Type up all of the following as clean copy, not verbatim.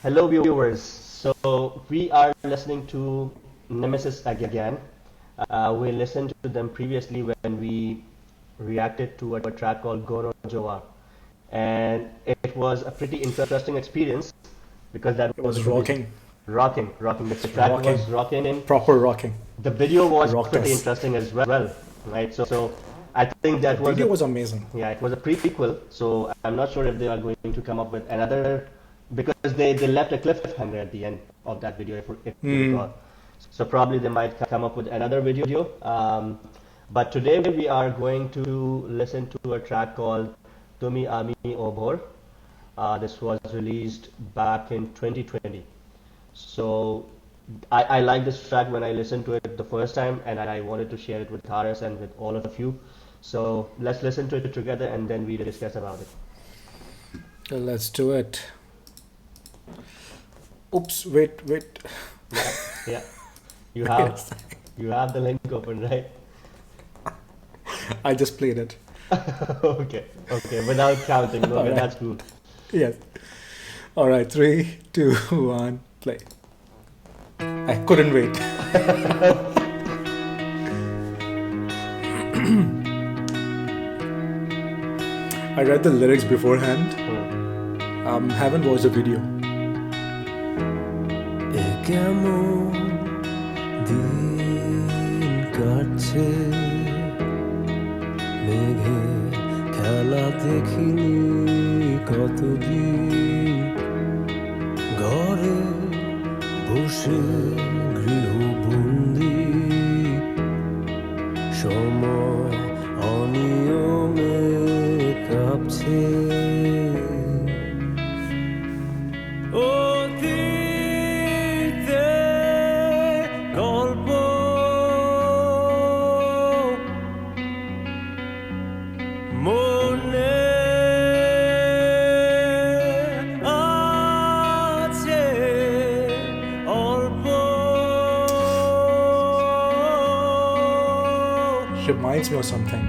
Hello, viewers. So we are listening to Nemesis again. We listened to them previously when we reacted to a track called Gono Joa, and it was a pretty interesting experience because that It was was a pretty rocking, rocking. The track rocking, was rocking. proper rocking. The video was Rocked pretty us. interesting as well, right? So I think The that was video a was amazing. yeah, it was a prequel. So I'm not sure if they are going to come up with another because they left a cliffhanger at the end of that video, if you recall. So probably they might come up with another video. But today we are going to listen to a track called Tumi O Bhor. This was released back in 2020. So I like this track when I listened to it the first time, and I wanted to share it with Haris and with all of you. So let's listen to it together, and then we discuss about it. Let's do it. Oops, wait. Yeah, yeah. You have you have the link open, right? I just played it. Okay. Without counting. No, All okay, right. that's cool. Yes. All right, 3, 2, 1, play. I couldn't wait. I read the lyrics beforehand. Haven't watched the video. কেমন দিন কাটছে মেঘে খেলা দেখিনি কতদিন ঘরে বসে গৃহবন্দী সময় অনিয়মে কাঁপছে অতীতে গল্প মনে আছে অল্প Reminds me of something.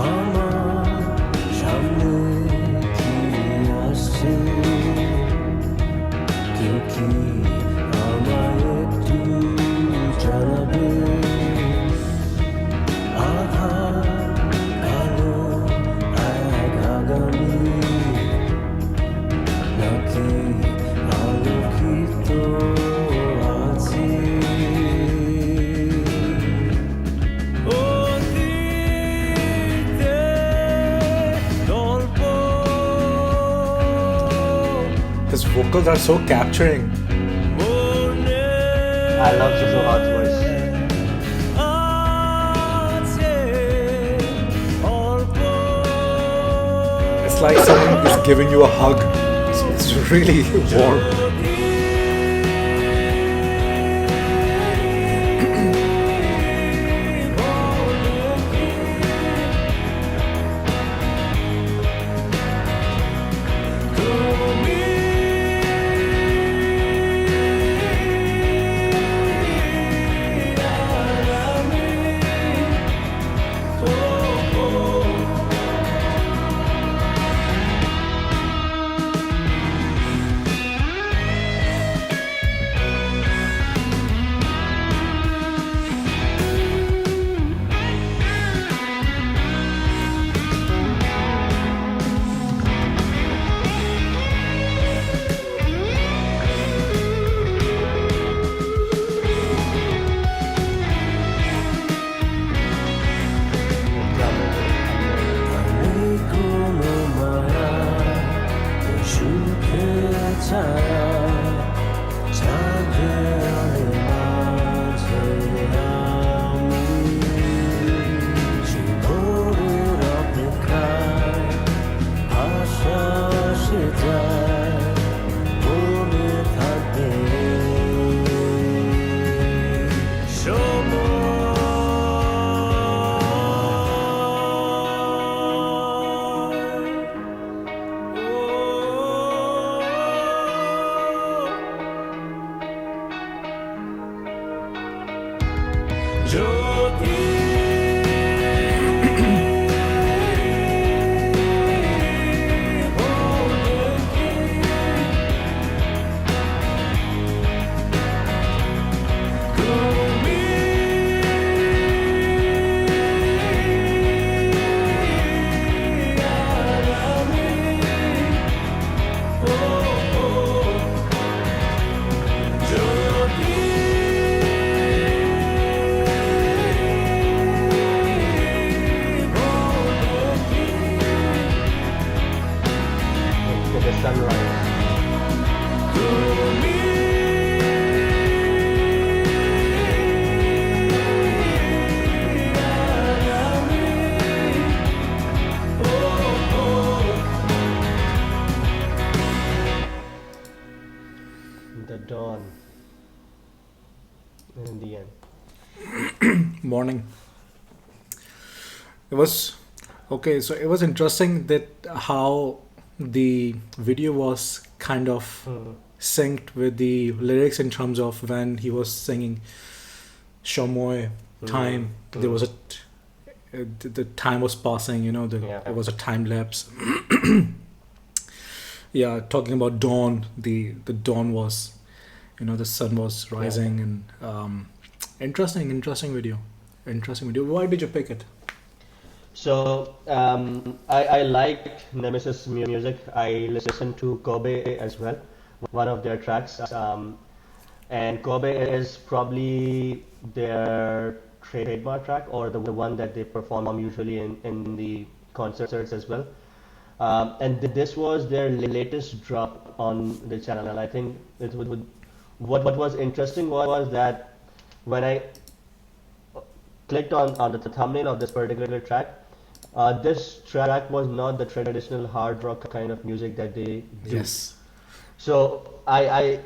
আমার সামনে কি আসছে কেউ কি আমায় একটু জানাবে আধার আলো এক আগামী নাকি আলোকিত আছি অতীতে গল্প His vocals are so capturing. মনে I love Zohad's voice. আছে অল্প It's like someone is giving you a hug. It's really warm. The sunrise. The dawn. And in the end. Morning. It was okay. So it was interesting that how the video was kind of synced with the lyrics in terms of when he was singing Shamoy time. There was the time was passing. It was a time lapse. Yeah, talking about dawn. The dawn was, the sun was rising, and interesting video. Why did you pick it? So I like Nemesis music. I listen to Kobe as well, one of their tracks. And Kobe is probably their trademark track, or the one that they perform usually in the concerts as well. And this was their latest drop on the channel. I think what was interesting was that when I clicked on the thumbnail of this particular track, this track was not the traditional hard rock kind of music that they do. Yes. So I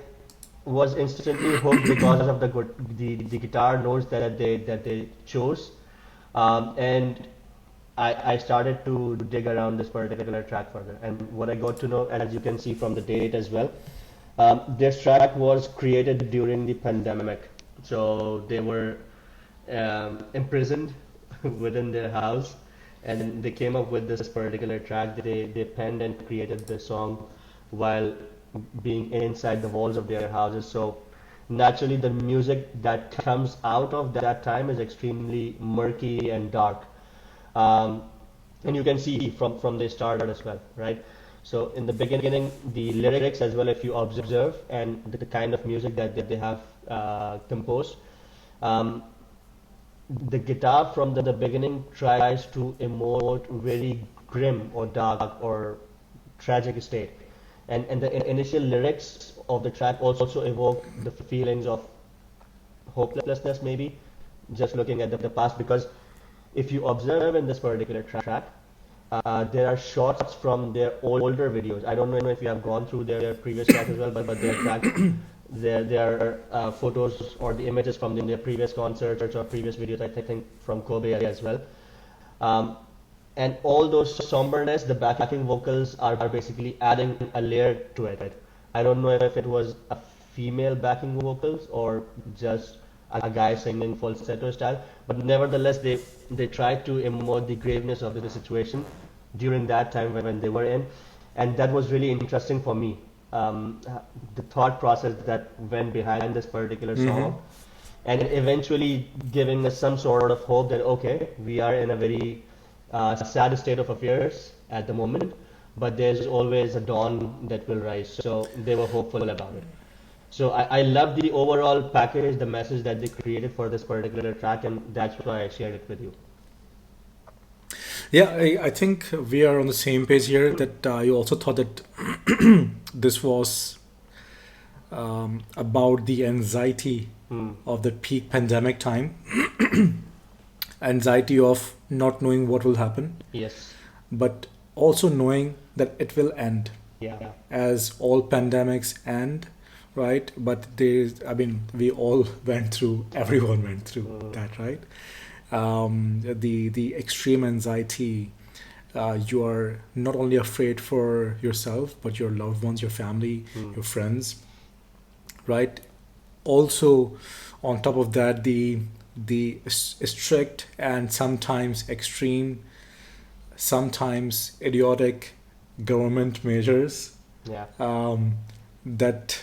was instantly hooked because of the guitar notes that they chose, and I started to dig around this particular track further. And what I got to know, as you can see from the date as well, this track was created during the pandemic. So they were imprisoned within their house, and they came up with this particular track. They penned and created the song while being inside the walls of their houses. So naturally, the music that comes out of that time is extremely murky and dark. And you can see from the start as well, right? So in the beginning, the lyrics as well, if you observe, and the kind of music that they have composed, the guitar from the beginning tries to emote very grim or dark or tragic state, and the initial lyrics of the track also evoke the feelings of hopelessness, maybe just looking at the past. Because if you observe in this particular track, there are shots from their older videos. I don't know if you have gone through their previous tracks as well, but their track, there are photos or the images from their previous concerts or previous videos, I think from Kobe as well. And all those somberness, the backing vocals are basically adding a layer to it. I don't know if it was a female backing vocals or just a guy singing falsetto style, but nevertheless they tried to emote the graveness of the situation during that time when they were in, and that was really interesting for me. The thought process that went behind this particular song, and eventually giving us some sort of hope that okay, we are in a very sad state of affairs at the moment, but there's always a dawn that will rise. So they were hopeful about it. So I love the overall package, the message that they created for this particular track, and that's why I shared it with you. Yeah, I think we are on the same page here, that you also thought that this was about the anxiety of the peak pandemic time. Anxiety of not knowing what will happen, Yes. but also knowing that it will end, Yeah. as all pandemics end, right? But we all went through, everyone went through that, right? The extreme anxiety, you are not only afraid for yourself, but your loved ones, your family, your friends, right? Also, on top of that, the the strict and sometimes extreme, sometimes idiotic government measures Yeah. that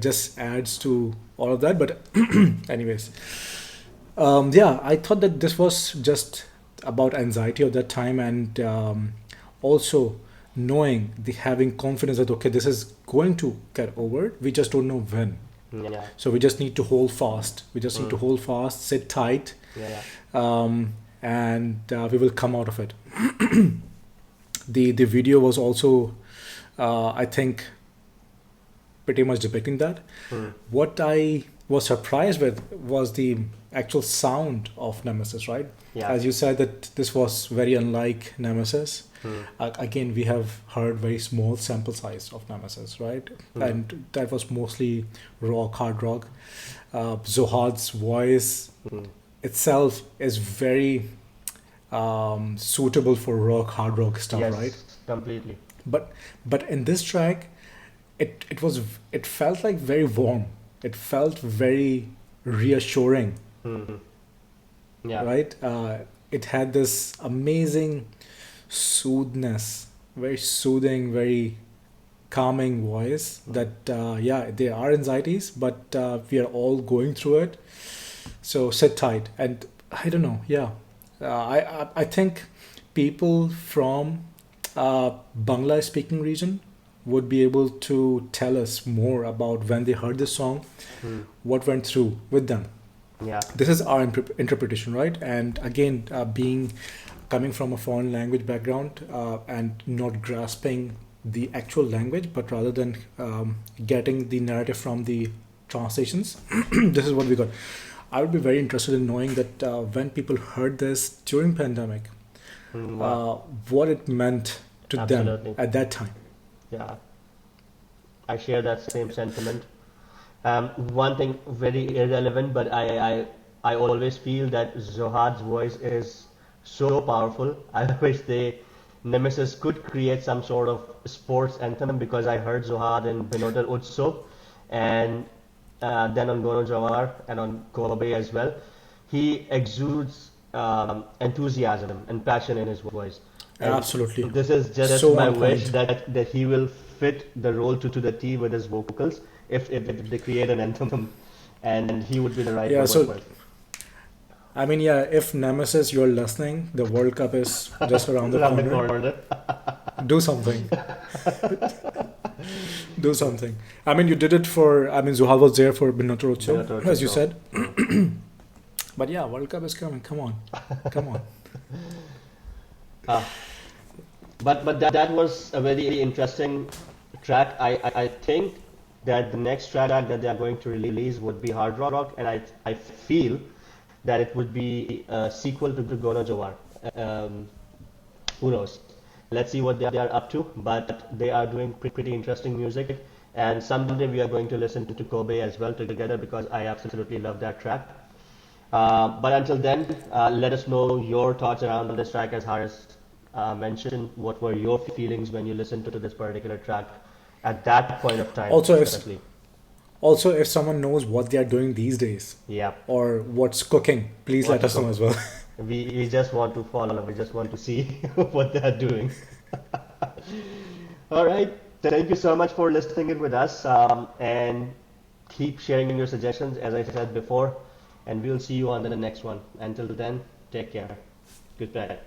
just adds to all of that. But anyways, yeah, I thought that this was just about anxiety of that time, and also knowing the having confidence that okay, this is going to get over. We just don't know when. Yeah. So we just need to hold fast. We just need to Mm. hold fast, sit tight, Yeah. and we will come out of it. The video was also, I think, pretty much depicting that. Mm. What I was surprised with was the actual sound of Nemesis, right? Yeah. As you said that this was very unlike Nemesis. Mm. Again, we have heard very small sample size of Nemesis, right? Mm. And that was mostly rock, hard rock. Zohad's voice Mm. itself is very suitable for rock, hard rock stuff, Yes, right? completely. But in this track, it felt like very warm. It felt very reassuring, Mm. Yeah. right? It had this amazing soothness, very soothing, very calming voice. That yeah, there are anxieties, but we are all going through it. So sit tight, and I don't know. Yeah, I think people from Bangla speaking region would be able to tell us more about when they heard this song, Mm. what went through with them. Yeah. This is our interpretation, right? And again, being coming from a foreign language background and not grasping the actual language, but rather than getting the narrative from the translations, this is what we got. I would be very interested in knowing that when people heard this during pandemic, Mm. Wow. what it meant to Absolutely. them at that time. Yeah. I share that same sentiment. One thing very irrelevant, but I always feel that Zohad's voice is so powerful. I wish Nemesis could create some sort of sports anthem, because I heard Zohad in Binotel Utso, and then on Gono Jawar and on Kobe as well. He exudes enthusiasm and passion in his voice. And Absolutely. this is just So my on wish point. that he will fit the role to the T with his vocals if they create an anthem, and he would be the right Yeah, one so for it. I mean, yeah, if Nemesis, you're listening, the World Cup is just around the Around the corner. corner. Do something. Do something. I mean, you did it for, I mean, Zohad was there for Binotorocho, Binotorocho. as you said. But yeah, World Cup is coming. Come on. Come on. Ah, but that was a very interesting track. I think that the next track that they are going to release would be hard rock, and I feel that it would be a sequel to Gono Jawar. Who knows? Let's see what they are up to. But they are doing pretty interesting music, and someday we are going to listen to Kobe as well together, because I absolutely love that track. But until then, let us know your thoughts around this track, as Haris mentioned. What were your feelings when you listened to this particular track at that point of time? Also, if specifically? Also, if someone knows what they are doing these days Yeah, or what's cooking, please let What's us know as well. we just want to follow. We just want to see what they are doing. All right. Thank you so much for listening in with us, and keep sharing your suggestions, as I said before. And we'll see you on the next one. Until then, take care. Goodbye.